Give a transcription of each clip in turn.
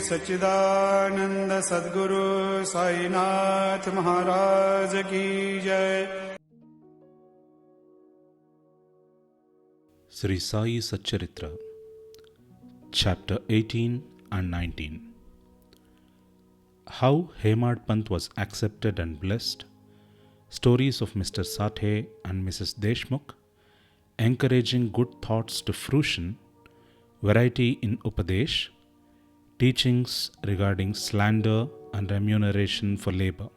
सच्चिदानंद सद्गुरु साईनाथ महाराज की जय। Sri Sai Satcharitra, Chapter 18 and 19. How Hemad Pant was accepted and blessed, stories of Mr. Sathe and Mrs. Deshmukh, encouraging good thoughts to fruition, variety in Upadesh, teachings regarding slander and remuneration for labor.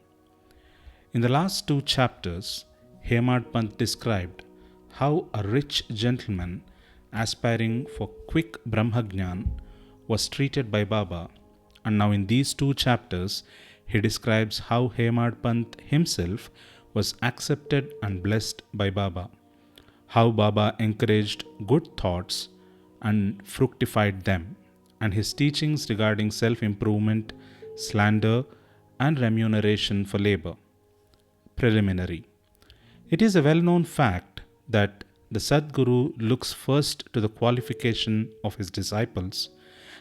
In the last two chapters, Hemad Pant described how a rich gentleman aspiring for quick Brahmagyan was treated by Baba, and now in these two chapters he describes how Hemad Pant himself was accepted and blessed by Baba, how Baba encouraged good thoughts and fructified them, and his teachings regarding self-improvement, slander and remuneration for labor. Preliminary. It is a well-known fact that the Sadguru looks first to the qualification of his disciples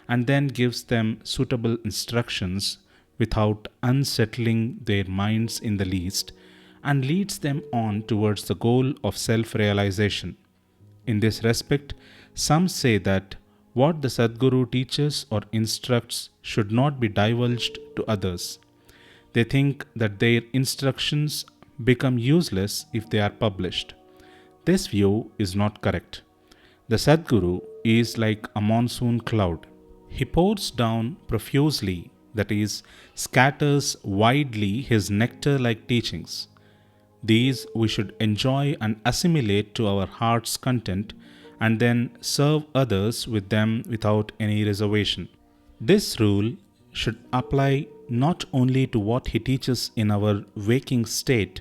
and then gives them suitable instructions without unsettling their minds in the least, and leads them on towards the goal of self-realization. In this respect, some say that what the Sadguru teaches or instructs should not be divulged to others. They think that their instructions become useless if they are published. This view is not correct. The Sadguru is like a monsoon cloud. He pours down profusely, that is, scatters widely his nectar-like teachings. These we should enjoy and assimilate to our heart's content, and then serve others with them without any reservation. This rule should apply not only to what he teaches in our waking state,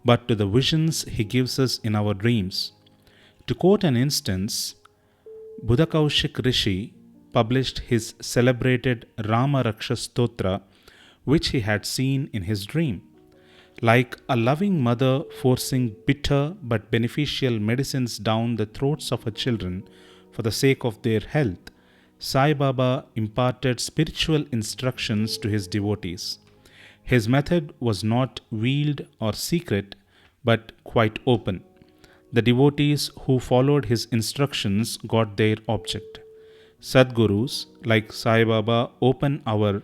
but to the visions he gives us in our dreams. To quote an instance, Budakaushik Rishi published his celebrated Rama Raksha Stotra, which he had seen in his dream. Like a loving mother forcing bitter but beneficial medicines down the throats of her children for the sake of their health, Sai Baba imparted spiritual instructions to his devotees. His method was not veiled or secret, but quite open. The devotees who followed his instructions got their object. Sadgurus, like Sai Baba, open our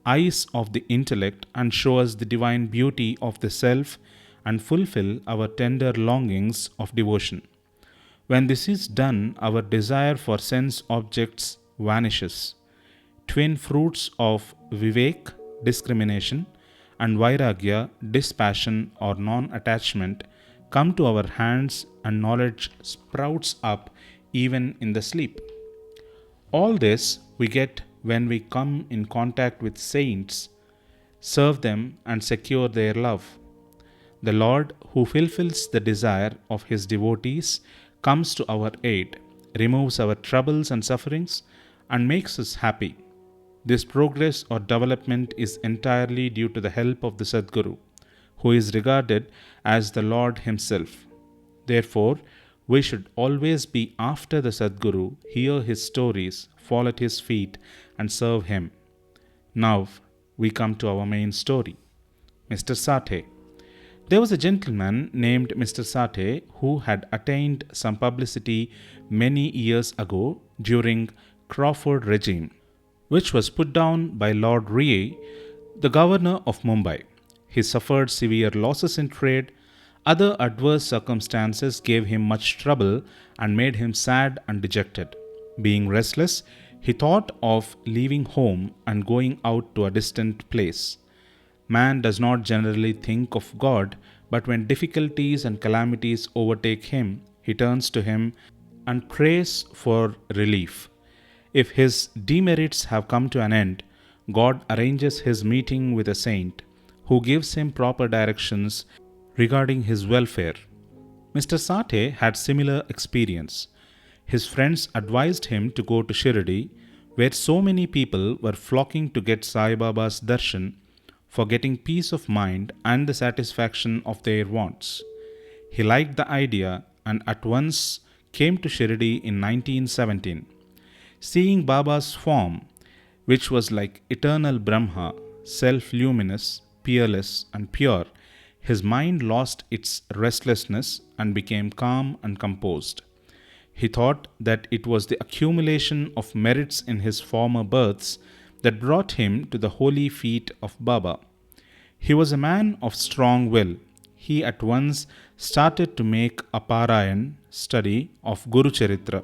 eyes of the intellect and show us the divine beauty of the self and fulfill our tender longings of devotion. When this is done, our desire for sense objects vanishes. Twin fruits of Vivek, discrimination, and Vairagya, dispassion or non-attachment, come to our hands, and knowledge sprouts up even in the sleep. All this we get when we come in contact with saints, serve them and secure their love. The Lord, who fulfills the desire of his devotees, comes to our aid, removes our troubles and sufferings, and makes us happy. This progress or development is entirely due to the help of the Sadguru, who is regarded as the Lord himself. Therefore, we should always be after the Sadguru, hear his stories, fall at his feet, and serve him. Now we come to our main story. Mr. Sathe. There was a gentleman named Mr. Sathe who had attained some publicity many years ago during Crawford regime, which was put down by Lord Rie, the governor of Mumbai. He suffered severe losses in trade. Other adverse circumstances gave him much trouble and made him sad and dejected. Being restless, he thought of leaving home and going out to a distant place. Man does not generally think of God, but when difficulties and calamities overtake him, he turns to him and prays for relief. If his demerits have come to an end, God arranges his meeting with a saint, who gives him proper directions regarding his welfare. Mr. Sathe had similar experience. His friends advised him to go to Shirdi, where so many people were flocking to get Sai Baba's darshan for getting peace of mind and the satisfaction of their wants. He liked the idea and at once came to Shirdi in 1917. Seeing Baba's form, which was like eternal Brahma, self-luminous, peerless and pure, his mind lost its restlessness and became calm and composed. He thought that it was the accumulation of merits in his former births that brought him to the holy feet of Baba. He was a man of strong will. He at once started to make a Parayan study of Guru Charitra.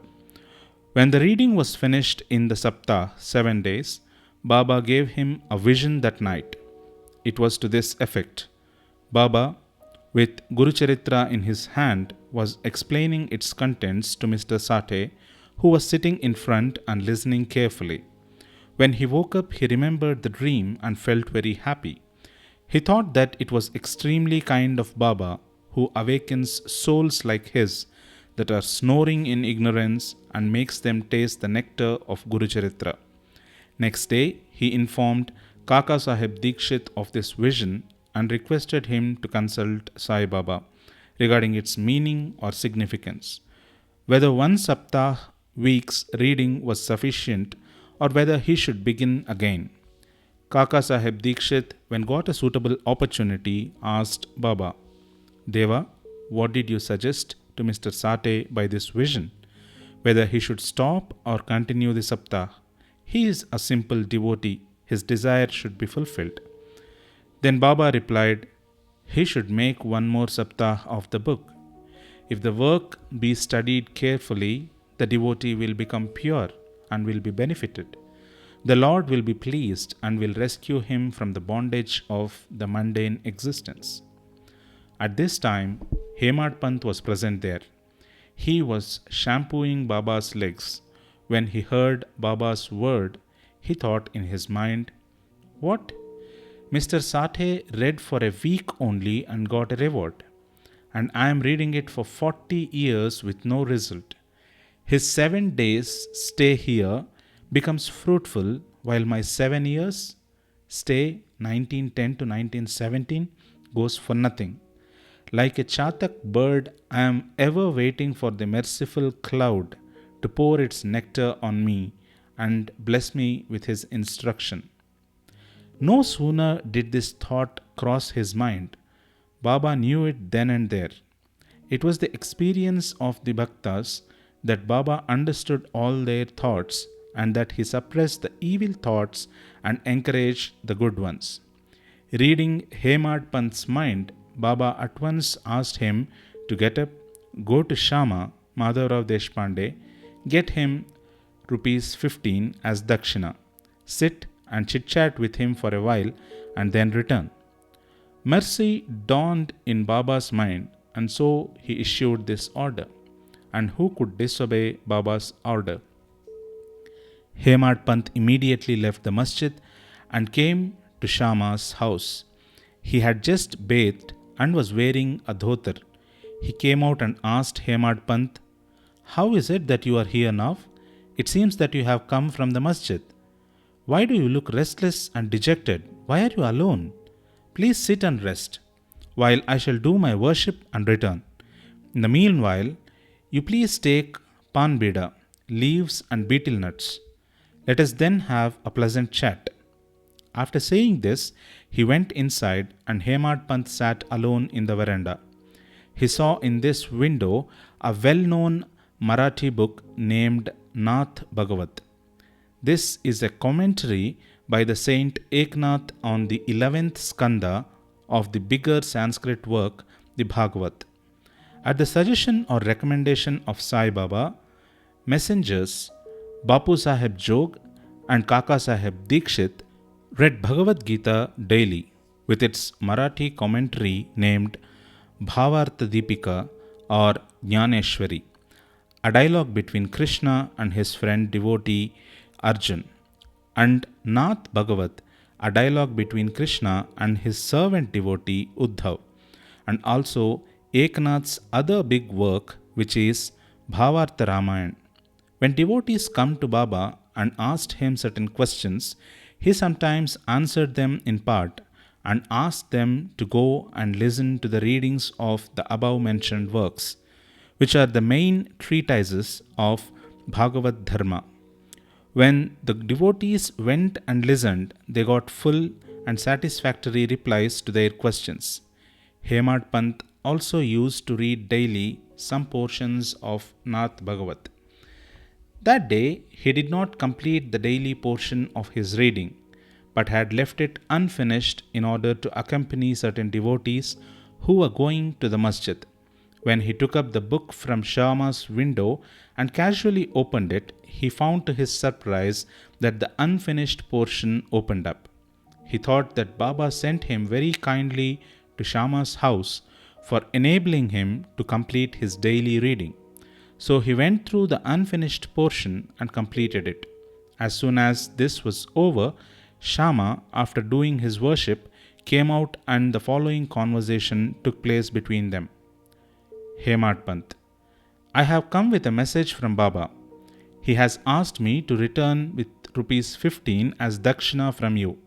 When the reading was finished in the Saptah, 7 days, Baba gave him a vision that night. It was to this effect. Baba, with Guru Charitra in his hand, was explaining its contents to Mr. Sathe, who was sitting in front and listening carefully. When he woke up, he remembered the dream and felt very happy. He thought that it was extremely kind of Baba, who awakens souls like his that are snoring in ignorance and makes them taste the nectar of Guru Charitra. Next day, he informed Kaka Sahib Dikshit of this vision and requested him to consult Sai Baba regarding its meaning or significance, whether one Saptah week's reading was sufficient or whether he should begin again. Kaka Sahib Dikshit, when got a suitable opportunity, asked Baba, Deva, what did you suggest to Mr. Sathe by this vision? Whether he should stop or continue the Saptah? He is a simple devotee. His desire should be fulfilled. Then Baba replied, he should make one more Saptah of the book. If the work be studied carefully, the devotee will become pure and will be benefited. The Lord will be pleased and will rescue him from the bondage of the mundane existence. At this time, Hemad Pant was present there. He was shampooing Baba's legs. When he heard Baba's word, he thought in his mind, what? Mr. Sathe read for a week only and got a reward, and I am reading it for 40 years with no result. His 7 days stay here becomes fruitful, while my 7 years stay 1910 to 1917 goes for nothing. Like a chatak bird, I am ever waiting for the merciful cloud to pour its nectar on me and bless me with his instruction. No sooner did this thought cross his mind, Baba knew it then and there. It was the experience of the Bhaktas that Baba understood all their thoughts and that he suppressed the evil thoughts and encouraged the good ones. Reading Hemad Pant's mind, Baba at once asked him to get up, go to Shama, Madhavrao Deshpande, get him ₹15 as dakshina, sit and chit-chat with him for a while and then return. Mercy dawned in Baba's mind, and so he issued this order. And who could disobey Baba's order? Hemad Pant immediately left the masjid and came to Shama's house. He had just bathed and was wearing a dhotar. He came out and asked Hemad Pant, how is it that you are here now? It seems that you have come from the masjid. Why do you look restless and dejected? Why are you alone? Please sit and rest, while I shall do my worship and return. In the meanwhile, you please take pan bida, leaves and betel nuts. Let us then have a pleasant chat. After saying this, he went inside and Hemad Pant sat alone in the veranda. He saw in this window a well-known Marathi book named Nath Bhagavat. This is a commentary by the Saint Eknath on the 11th skanda of the bigger Sanskrit work, the Bhagavat. At the suggestion or recommendation of Sai Baba, messengers Bapu Sahib Jog and Kaka Sahib Dikshit read Bhagavad Gita daily with its Marathi commentary named Bhavartha Deepika or Jnaneshwari, a dialogue between Krishna and his friend devotee Arjun, and Nath Bhagavat, a dialogue between Krishna and his servant devotee Uddhav, and also Eknath's other big work, which is Bhavartha Ramayana. When devotees come to Baba and asked him certain questions, he sometimes answered them in part and asked them to go and listen to the readings of the above mentioned works, which are the main treatises of Bhagavad Dharma. When the devotees went and listened, they got full and satisfactory replies to their questions. Hemad Pant also used to read daily some portions of Nath Bhagavat. That day, he did not complete the daily portion of his reading, but had left it unfinished in order to accompany certain devotees who were going to the masjid. When he took up the book from Shyama's window and casually opened it, he found to his surprise that the unfinished portion opened up. He thought that Baba sent him very kindly to Shyama's house for enabling him to complete his daily reading. So he went through the unfinished portion and completed it. As soon as this was over, Shyama, after doing his worship, came out and the following conversation took place between them. Hemad Pant: I have come with a message from Baba. He has asked me to return with rupees 15 as dakshina from you.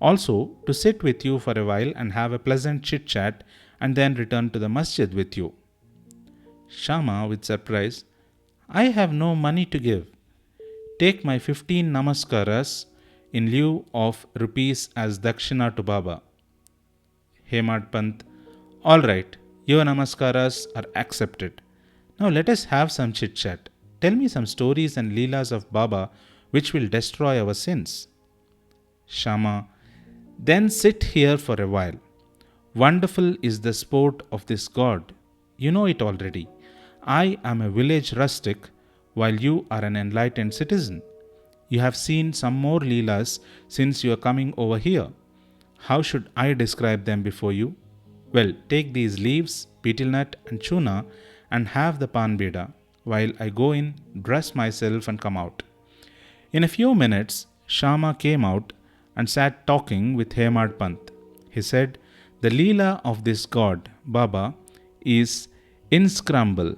Also, to sit with you for a while and have a pleasant chit chat and then return to the masjid with you. Shyama, with surprise: I have no money to give. Take my 15 namaskaras in lieu of rupees as dakshina to Baba. Hemad Pant: All right, your namaskaras are accepted. Now let us have some chit chat. Tell me some stories and leelas of Baba which will destroy our sins. Shyama: Then sit here for a while. Wonderful is the sport of this god. You know it already. I am a village rustic, while you are an enlightened citizen. You have seen some more leelas since you are coming over here. How should I describe them before you? Well, take these leaves, betel nut and chuna and have the pan beda, while I go in, dress myself and come out. In a few minutes, Shyama came out and sat talking with Hemad Pant. He said, The leela of this god, Baba, is inscrutable.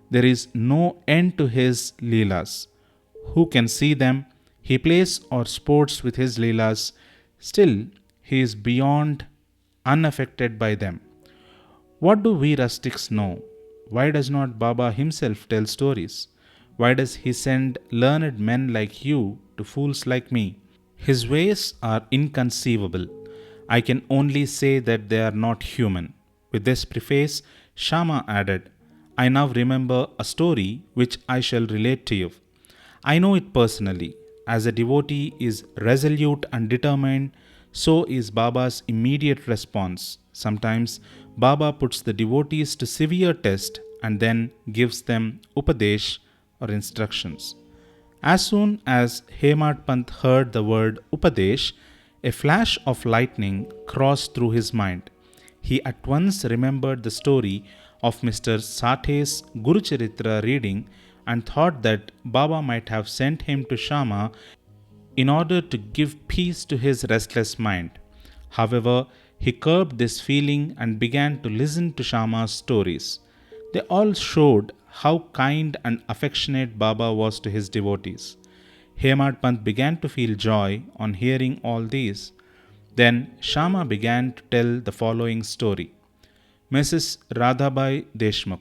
There is no end to his leelas. Who can see them? He plays or sports with his leelas. Still, he is beyond unaffected by them. What do we rustics know? Why does not Baba himself tell stories? Why does he send learned men like you to fools like me? His ways are inconceivable. I can only say that they are not human. With this preface, Shyama added, I now remember a story which I shall relate to you. I know it personally. As a devotee is resolute and determined, so is Baba's immediate response. Sometimes Baba puts the devotees to severe test and then gives them upadesh or instructions. As soon as Hemad Pant heard the word upadesh, a flash of lightning crossed through his mind. He at once remembered the story of Mr. Sathe's Guru Charitra reading and thought that Baba might have sent him to Shyama in order to give peace to his restless mind. However, he curbed this feeling and began to listen to Shyama's stories. They all showed how kind and affectionate Baba was to his devotees. Hemad Pant began to feel joy on hearing all these. Then Shyama began to tell the following story. Mrs. Radhabai Deshmukh.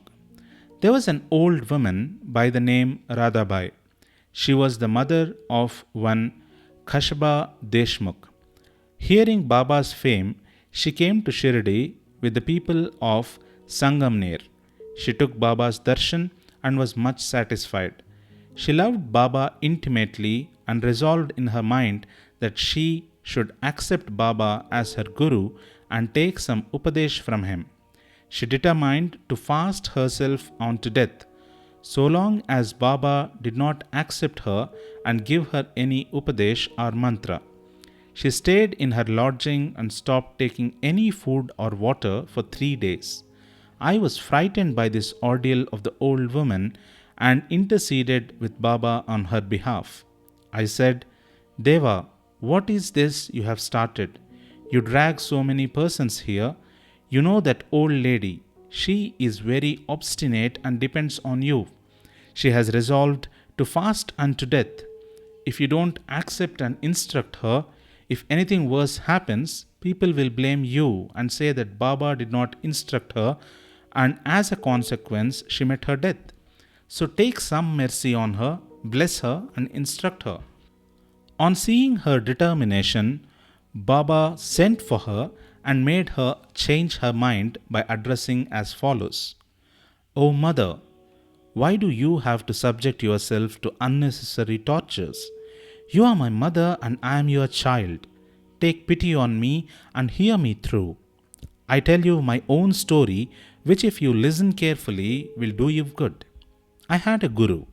There was an old woman by the name Radhabai. She was the mother of one Khashba Deshmukh. Hearing Baba's fame, she came to Shirdi with the people of Sangamner. She took Baba's darshan and was much satisfied. She loved Baba intimately and resolved in her mind that she should accept Baba as her guru and take some upadesh from him. She determined to fast herself on to death. So long as Baba did not accept her and give her any upadesh or mantra. She stayed in her lodging and stopped taking any food or water for 3 days. I was frightened by this ordeal of the old woman and interceded with Baba on her behalf. I said, Deva, what is this you have started? You drag so many persons here. You know that old lady. She is very obstinate and depends on you. She has resolved to fast unto death. If you don't accept and instruct her, if anything worse happens, people will blame you and say that Baba did not instruct her, and as a consequence, she met her death. So take some mercy on her, bless her, and instruct her. On seeing her determination, Baba sent for her and made her change her mind by addressing as follows: O mother, why do you have to subject yourself to unnecessary tortures? You are my mother and I am your child. Take pity on me and hear me through. I tell you my own story, which, if you listen carefully, will do you good. I had a guru.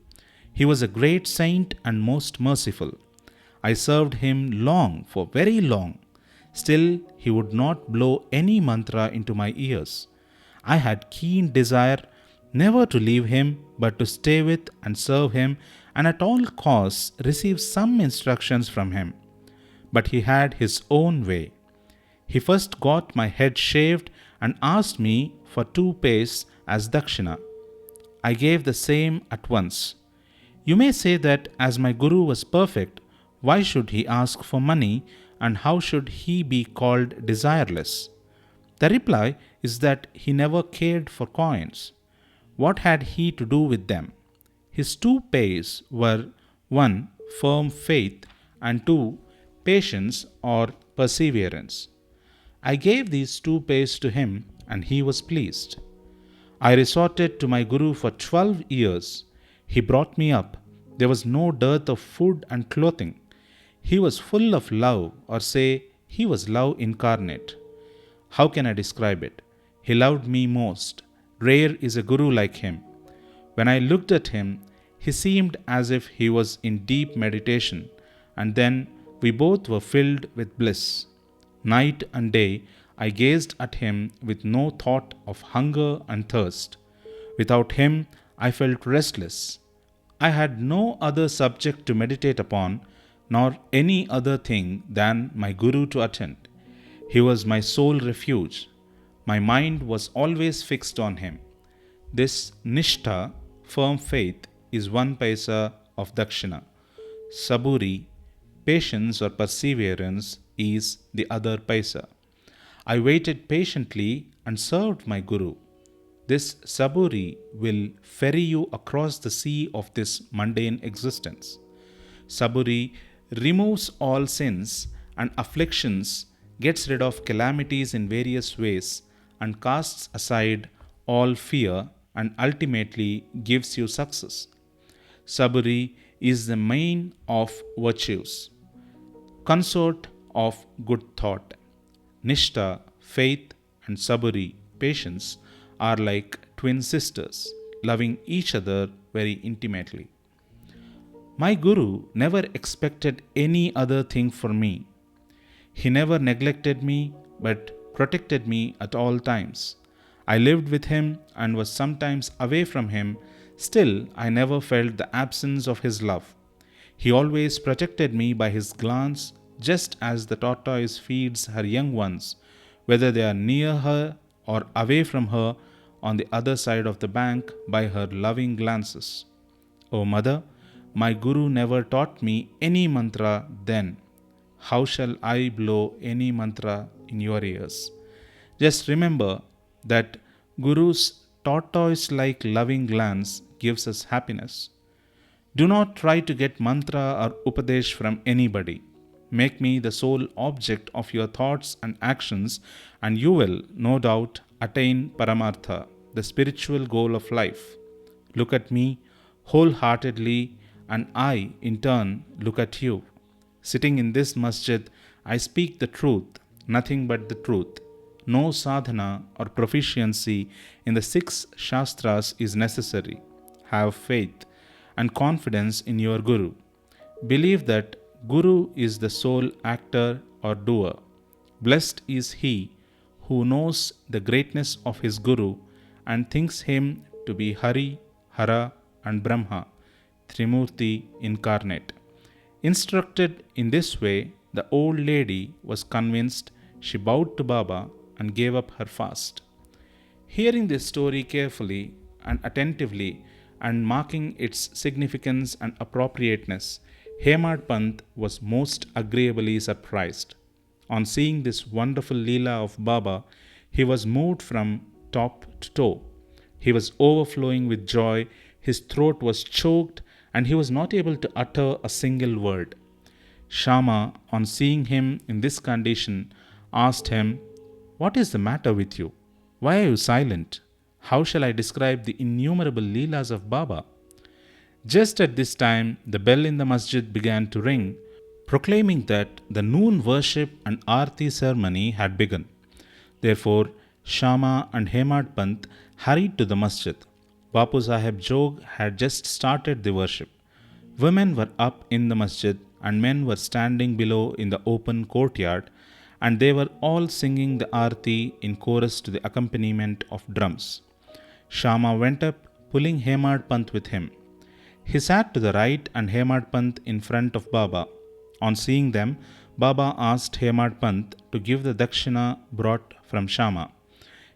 He was a great saint and most merciful. I served him long, for very long. Still, he would not blow any mantra into my ears. I had keen desire never to leave him, but to stay with and serve him, and at all costs receive some instructions from him. But he had his own way. He first got my head shaved and asked me for 2 paise as dakshina. I gave the same at once. You may say that as my guru was perfect, why should he ask for money, and how should he be called desireless? The reply is that he never cared for coins. What had he to do with them? His 2 paise were 1. Firm faith, and 2. Patience or perseverance. I gave these 2 paise to him, and he was pleased. I resorted to my guru for 12 years. He brought me up. There was no dearth of food and clothing. He was full of love, or say, he was love incarnate. How can I describe it? He loved me most. Rare is a guru like him. When I looked at him, he seemed as if he was in deep meditation, and then we both were filled with bliss. Night and day, I gazed at him with no thought of hunger and thirst. Without him, I felt restless. I had no other subject to meditate upon, nor any other thing than my guru to attend. He was my sole refuge. My mind was always fixed on him. This nishtha, firm faith, is 1 paise of dakshina. Saburi, patience or perseverance, is the other paise. I waited patiently and served my guru. This saburi will ferry you across the sea of this mundane existence. Saburi removes all sins and afflictions, gets rid of calamities in various ways, and casts aside all fear, and ultimately gives you success. Saburi is the main of virtues, consort of good thought. Nishtha, faith, and saburi, patience, are like twin sisters, loving each other very intimately. My guru never expected any other thing for me. He never neglected me, but protected me at all times. I lived with him and was sometimes away from him. Still, I never felt the absence of his love. He always protected me by his glance, just as the tortoise feeds her young ones, whether they are near her or away from her on the other side of the bank, by her loving glances. O mother, my guru never taught me any mantra then. How shall I blow any mantra in your ears? Just remember that Guru's tortoise-like loving glance gives us happiness. Do not try to get mantra or upadesh from anybody. Make me the sole object of your thoughts and actions, and you will, no doubt, attain Paramartha, the spiritual goal of life. Look at me wholeheartedly, and I, in turn, look at you. Sitting in this masjid, I speak the truth, nothing but the truth. No sadhana or proficiency in the 6 Shastras is necessary. Have faith and confidence in your Guru. Believe that Guru is the sole actor or doer. Blessed is he who knows the greatness of his Guru and thinks him to be Hari, Hara, and Brahma, Trimurti incarnate. Instructed in this way, the old lady was convinced. She bowed to Baba and gave up her fast. Hearing this story carefully and attentively, and marking its significance and appropriateness, Hemad Pant was most agreeably surprised. On seeing this wonderful Leela of Baba, he was moved from top to toe. He was overflowing with joy, his throat was choked, and he was not able to utter a single word. Shama, on seeing him in this condition, asked him, "What is the matter with you? Why are you silent? How shall I describe the innumerable Leelas of Baba?" Just at this time, the bell in the masjid began to ring, proclaiming that the noon worship and arti ceremony had begun. Therefore, Shama and Hemad Pant hurried to the masjid. Bapu Sahib Jog had just started the worship. Women were up in the masjid and men were standing below in the open courtyard, and they were all singing the arti in chorus to the accompaniment of drums. Shama went up, pulling Hemad Pant with him. He sat to the right and Hemad Pant in front of Baba. On seeing them, Baba asked Hemad Pant to give the dakshina brought from Shama.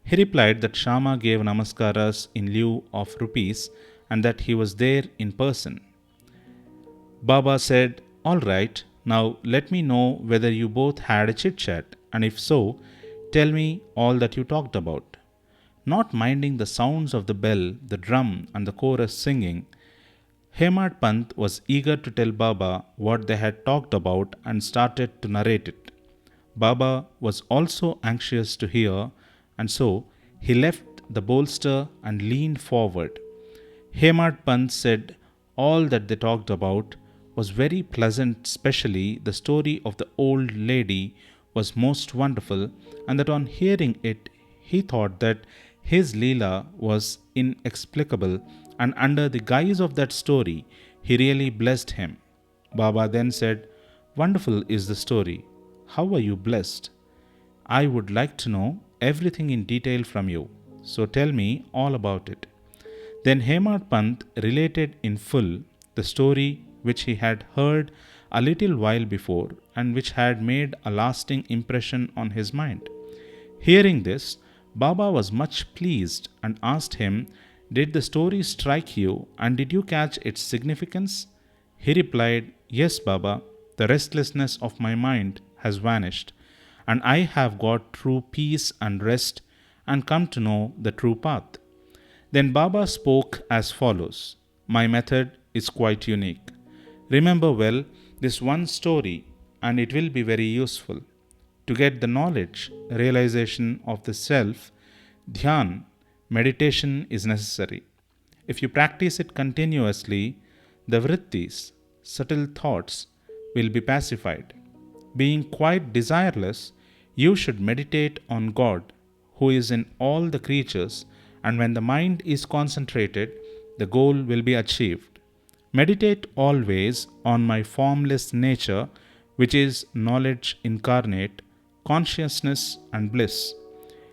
He replied that Shama gave namaskaras in lieu of rupees and that he was there in person. Baba said, "All right, now let me know whether you both had a chit chat, and if so, tell me all that you talked about." Not minding the sounds of the bell, the drum, and the chorus singing, Hemad Pant was eager to tell Baba what they had talked about and started to narrate it. Baba was also anxious to hear, and so he left the bolster and leaned forward. Hemad Pant said all that they talked about was very pleasant, especially the story of the old lady was most wonderful, and that on hearing it, he thought that his Leela was inexplicable, and under the guise of that story, he really blessed him. Baba then said, "Wonderful is the story. How are you blessed? I would like to know everything in detail from you, so tell me all about it." Then Hemad Pant related in full the story which he had heard a little while before and which had made a lasting impression on his mind. Hearing this, Baba was much pleased and asked him, "Did the story strike you and did you catch its significance?" He replied, "Yes, Baba, the restlessness of my mind has vanished, and I have got true peace and rest and come to know the true path." Then Baba spoke as follows: "My method is quite unique. Remember well this one story, and it will be very useful. To get the knowledge, realization of the self, dhyan, meditation is necessary. If you practice it continuously, the vrittis, subtle thoughts, will be pacified. Being quite desireless, you should meditate on God, who is in all the creatures, and when the mind is concentrated, the goal will be achieved. Meditate always on my formless nature, which is knowledge incarnate, consciousness and bliss.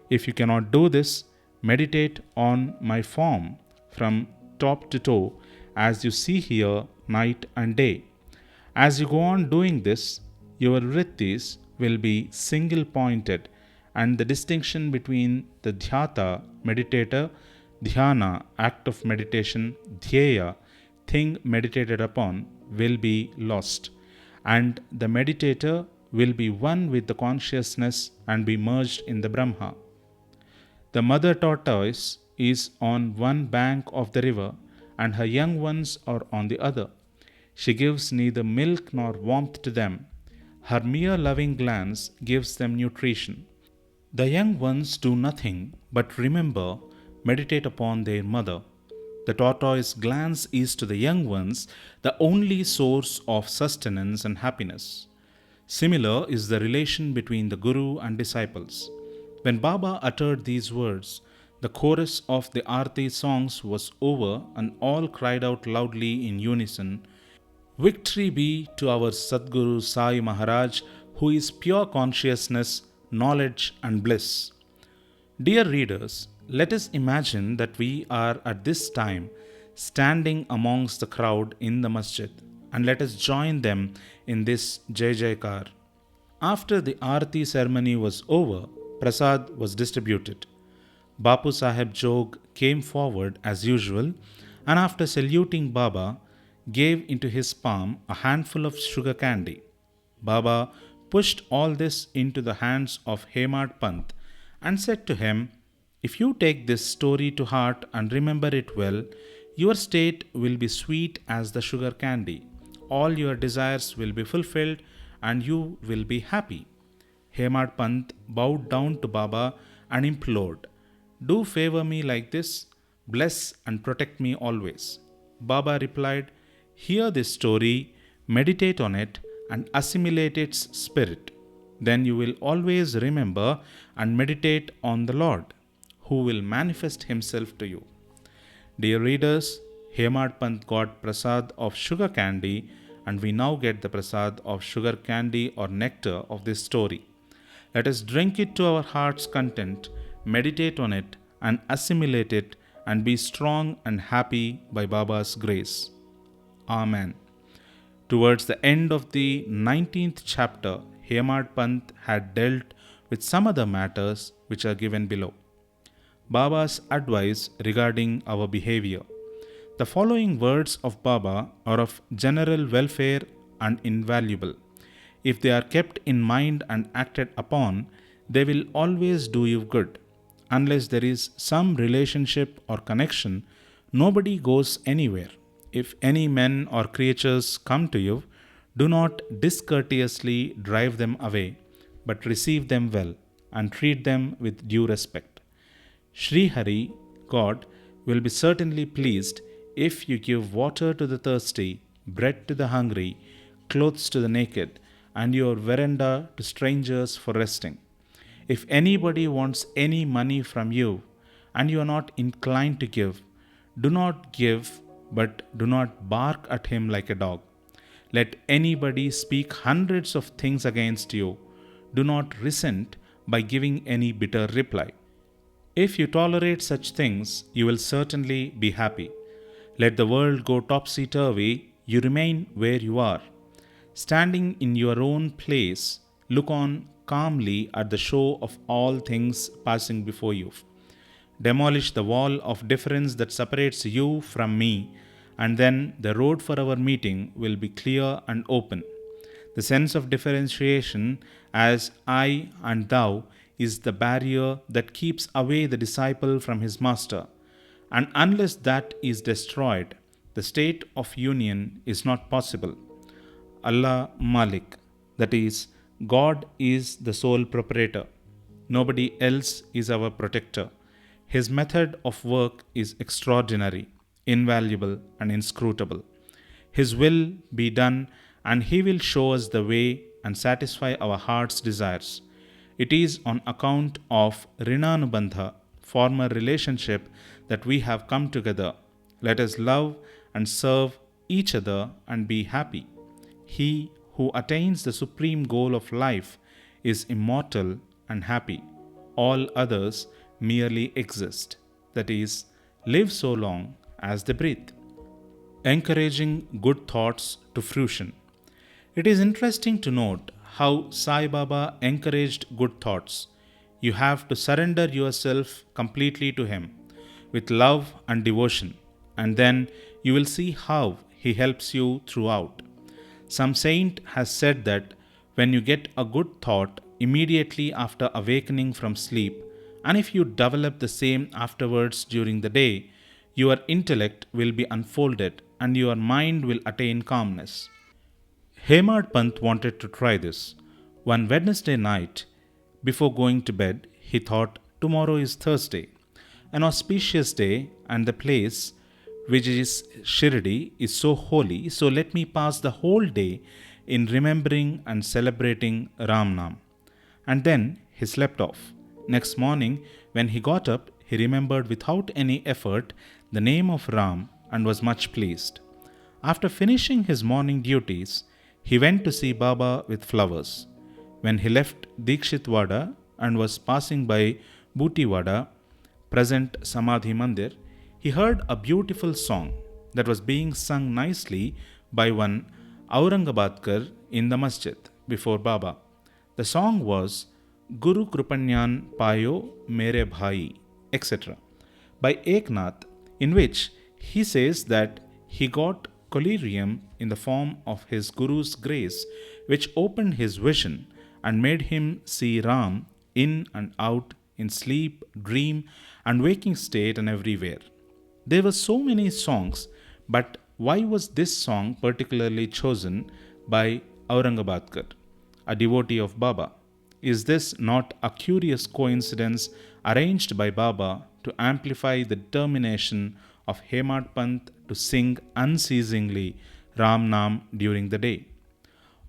If you cannot do this, meditate on my form from top to toe, as you see here night and day. As you go on doing this, your vrittis will be single pointed, and the distinction between the dhyata, meditator, dhyana, act of meditation, dhyeya, thing meditated upon, will be lost, and the meditator will be one with the consciousness and be merged in the Brahma. The mother tortoise is on one bank of the river, and her young ones are on the other. She gives neither milk nor warmth to them. Her mere loving glance gives them nutrition. The young ones do nothing but remember, meditate upon their mother. The tortoise glance is to the young ones the only source of sustenance and happiness. Similar is the relation between the Guru and disciples. When Baba uttered these words, the chorus of the Aarti songs was over and all cried out loudly in unison, "Victory be to our Sadguru Sai Maharaj, who is pure consciousness, knowledge and bliss." Dear readers, let us imagine that we are at this time standing amongst the crowd in the masjid, and let us join them in this Jai Jaikar. After the Aarti ceremony was over, Prasad was distributed. Bapu Sahib Jog came forward as usual, and after saluting Baba, gave into his palm a handful of sugar candy. Baba pushed all this into the hands of Hemad Pant and said to him, "If you take this story to heart and remember it well, your state will be sweet as the sugar candy. all your desires will be fulfilled and you will be happy. Hemad Pant bowed down to Baba and implored, "Do favor me like this, bless and protect me always." Baba replied, "Hear this story, meditate on it, and assimilate its spirit. Then you will always remember and meditate on the Lord, who will manifest himself to you." Dear readers, Hemad Pant got prasad of sugar candy, and we now get the prasad of sugar candy or nectar of this story. Let us drink it to our heart's content, meditate on it, and assimilate it, and be strong and happy by Baba's grace. Amen. Towards the end of the 19th chapter, Hemad Pant had dealt with some other matters which are given below. Baba's advice regarding our behavior. The following words of Baba are of general welfare and invaluable. If they are kept in mind and acted upon, they will always do you good. Unless there is some relationship or connection, nobody goes anywhere. If any men or creatures come to you, do not discourteously drive them away, but receive them well and treat them with due respect. Sri Hari, God, will be certainly pleased if you give water to the thirsty, bread to the hungry, clothes to the naked, and your veranda to strangers for resting. If anybody wants any money from you, and you are not inclined to give, do not give, but do not bark at him like a dog. Let anybody speak hundreds of things against you. Do not resent by giving any bitter reply. If you tolerate such things, you will certainly be happy. Let the world go topsy-turvy, you remain where you are. Standing in your own place, look on calmly at the show of all things passing before you. Demolish the wall of difference that separates you from me, and then the road for our meeting will be clear and open. The sense of differentiation as I and thou is the barrier that keeps away the disciple from his master, and unless that is destroyed, the state of union is not possible. Allah Malik, that is, God is the sole proprietor. Nobody else is our protector. His method of work is extraordinary, invaluable, and inscrutable. His will be done, and He will show us the way and satisfy our heart's desires. It is on account of Rinanubandha, former relationship, that we have come together. Let us love and serve each other and be happy. He who attains the supreme goal of life is immortal and happy. All others merely exist, that is, live so long as they breathe. Encouraging good thoughts to fruition. It is interesting to note how Sai Baba encouraged good thoughts. You have to surrender yourself completely to Him with love and devotion, and then you will see how He helps you throughout. Some saint has said that when you get a good thought immediately after awakening from sleep, and if you develop the same afterwards during the day, your intellect will be unfolded and your mind will attain calmness. Hemad Pant wanted to try this. One Wednesday night, before going to bed, he thought, tomorrow is Thursday, an auspicious day, and the place, which is Shirdi, is so holy, so let me pass the whole day in remembering and celebrating Ram Nam. And then he slept off. Next morning, when he got up, he remembered without any effort the name of Ram and was much pleased. After finishing his morning duties, he went to see Baba with flowers. When he left Dikshitwada and was passing by Bhutiwada, present Samadhi Mandir, he heard a beautiful song that was being sung nicely by one Aurangabadkar in the masjid before Baba. The song was Guru Krupanyan Payo Mere Bhai, etc. by Eknath, in which he says that he got collyrium in the form of his Guru's grace, which opened his vision and made him see Ram in and out, in sleep, dream, and waking state and everywhere. There were so many songs, but Why was this song particularly chosen by Aurangabadkar, a devotee of Baba? Is this not a curious coincidence arranged by Baba to amplify the determination of Hemad Pant to sing unceasingly Ram Nam during the day?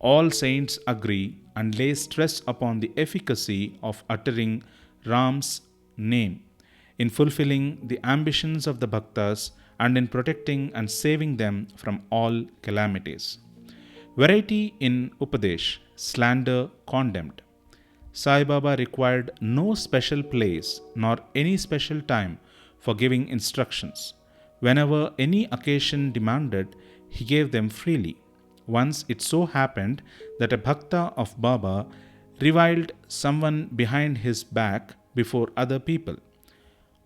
All saints agree and lay stress upon the efficacy of uttering Ram's name in fulfilling the ambitions of the bhaktas and in protecting and saving them from all calamities. Variety in Upadesh, slander condemned. Sai Baba required no special place nor any special time for giving instructions. Whenever any occasion demanded, he gave them freely. Once it so happened that a bhakta of Baba reviled someone behind his back before other people.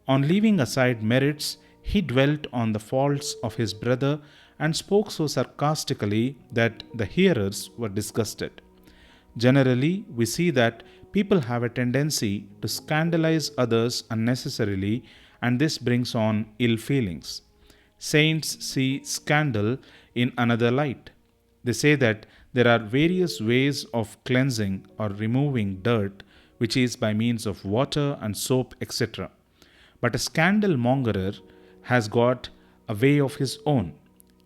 On leaving aside merits, he dwelt on the faults of his brother and spoke so sarcastically that the hearers were disgusted. Generally, we see that people have a tendency to scandalize others unnecessarily, and this brings on ill feelings. Saints see scandal in another light. They say that there are various ways of cleansing or removing dirt, which is by means of water and soap, etc. But a scandal mongerer has got a way of his own.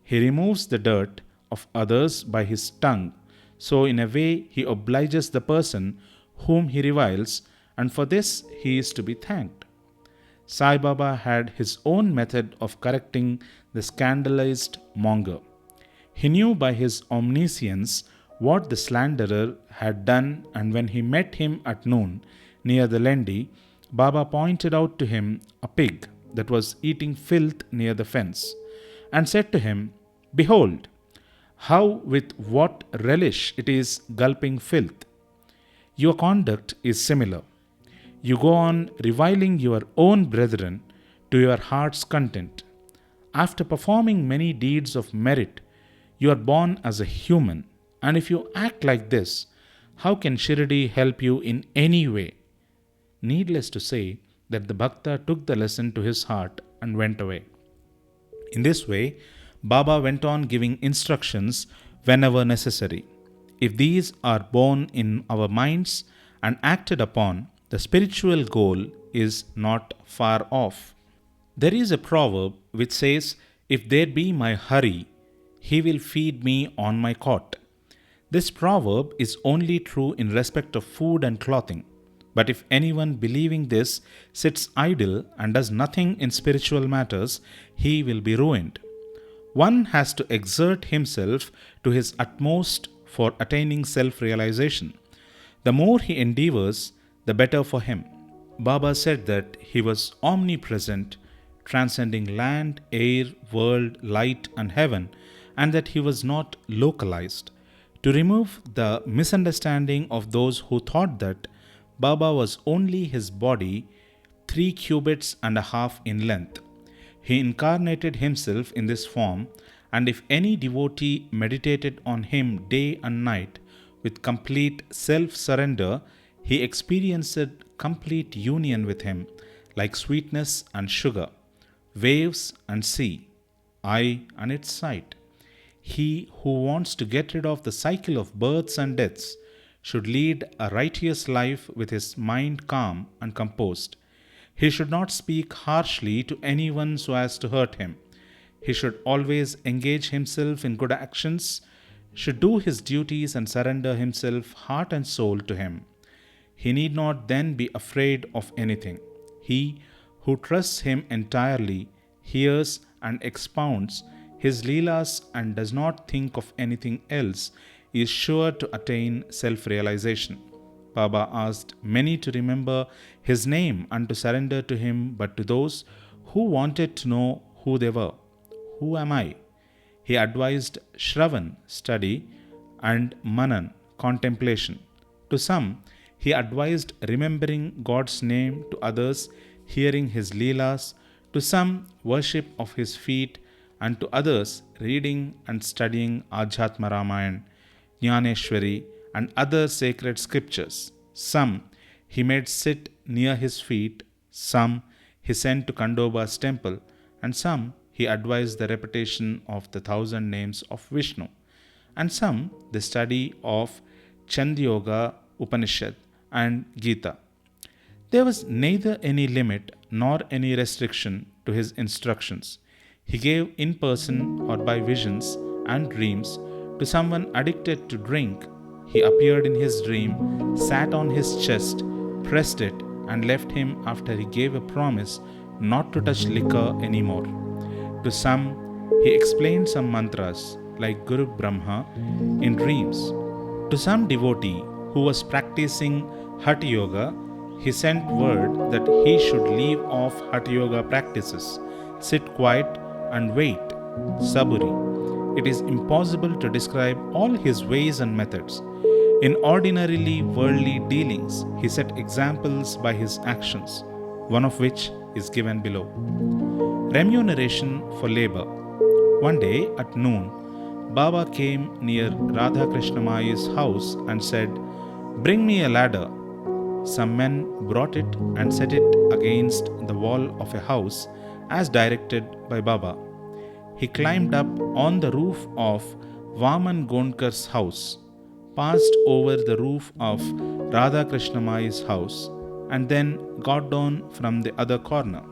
He removes the dirt of others by his tongue, so in a way he obliges the person whom he reviles, and for this he is to be thanked. Sai Baba had his own method of correcting the scandalized monger. He knew by his omniscience what the slanderer had done, and when he met him at noon near the Lendi, Baba pointed out to him a pig that was eating filth near the fence, and said to him, "Behold, how with what relish it is gulping filth. Your conduct is similar. You go on reviling your own brethren to your heart's content. After performing many deeds of merit, you are born as a human, and if you act like this, how can Shirdi help you in any way?" Needless to say that the Bhakta took the lesson to his heart and went away. In this way, Baba went on giving instructions whenever necessary. If these are born in our minds and acted upon, the spiritual goal is not far off. There is a proverb which says, "If there be my Hari, he will feed me on my cot." This proverb is only true in respect of food and clothing. But if anyone believing this sits idle and does nothing in spiritual matters, he will be ruined. One has to exert himself to his utmost for attaining self-realization. The more he endeavors, the better for him. Baba said that he was omnipresent, transcending land, air, world, light, and heaven, and that he was not localized. To remove the misunderstanding of those who thought that Baba was only his body, 3 cubits and a half in length, he incarnated himself in this form, and if any devotee meditated on him day and night with complete self-surrender, he experienced complete union with him, like sweetness and sugar, waves and sea, eye and its sight. He who wants to get rid of the cycle of births and deaths should lead a righteous life with his mind calm and composed. He should not speak harshly to anyone so as to hurt him. He should always engage himself in good actions, should do his duties and surrender himself heart and soul to him. He need not then be afraid of anything. He who trusts him entirely hears and expounds his leelas and does not think of anything else is sure to attain self-realization. Baba asked many to remember his name and to surrender to him, but to those who wanted to know who they were, "Who am I?" he advised Shravan, study, and Manan, contemplation. To some, he advised remembering God's name, to others, hearing his leelas, to some, worship of his feet, and to others, reading and studying Adhyatma Ramayana, Jnaneshwari, and other sacred scriptures. Some he made sit near his feet, some he sent to Kandoba's temple, and some he advised the repetition of the 1,000 names of Vishnu, and some the study of Chandyoga Upanishad and Gita. There was neither any limit nor any restriction to his instructions. He gave in person or by visions and dreams to someone addicted to drink. He appeared in his dream, sat on his chest, pressed it, and left him after he gave a promise not to touch liquor anymore. To some, he explained some mantras like Guru Brahma in dreams. To some devotee who was practicing Hatha Yoga, he sent word that he should leave off Hatha Yoga practices, sit quiet and wait, saburi. It is impossible to describe all his ways and methods. In ordinarily worldly dealings, he set examples by his actions, one of which is given below. Remuneration for labor. One day at noon, Baba came near Radha Krishnamayi's house and said, "Bring me a ladder." Some men brought it and set it against the wall of a house as directed by Baba. He climbed up on the roof of Vaman Gondkar's house, passed over the roof of Radha Krishnamayi's house, and then got down from the other corner.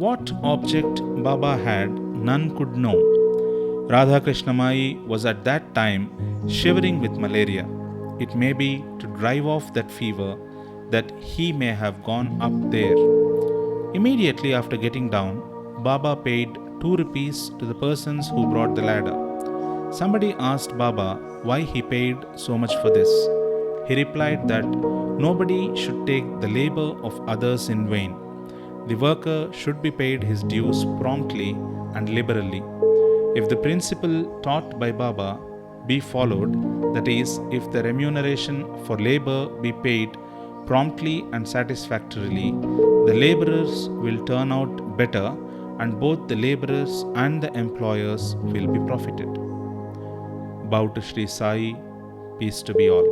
What object Baba had, none could know. Radha Krishnamayi was at that time shivering with malaria. It may be to drive off that fever that he may have gone up there. Immediately after getting down, Baba paid 2 rupees to the persons who brought the ladder. Somebody asked Baba why he paid so much for this. He replied that nobody should take the labor of others in vain. The worker should be paid his dues promptly and liberally. If the principle taught by Baba be followed, that is, if the remuneration for labor be paid promptly and satisfactorily, the laborers will turn out better, and both the laborers and the employers will be profited. Bow to Sri Sai, peace to be all.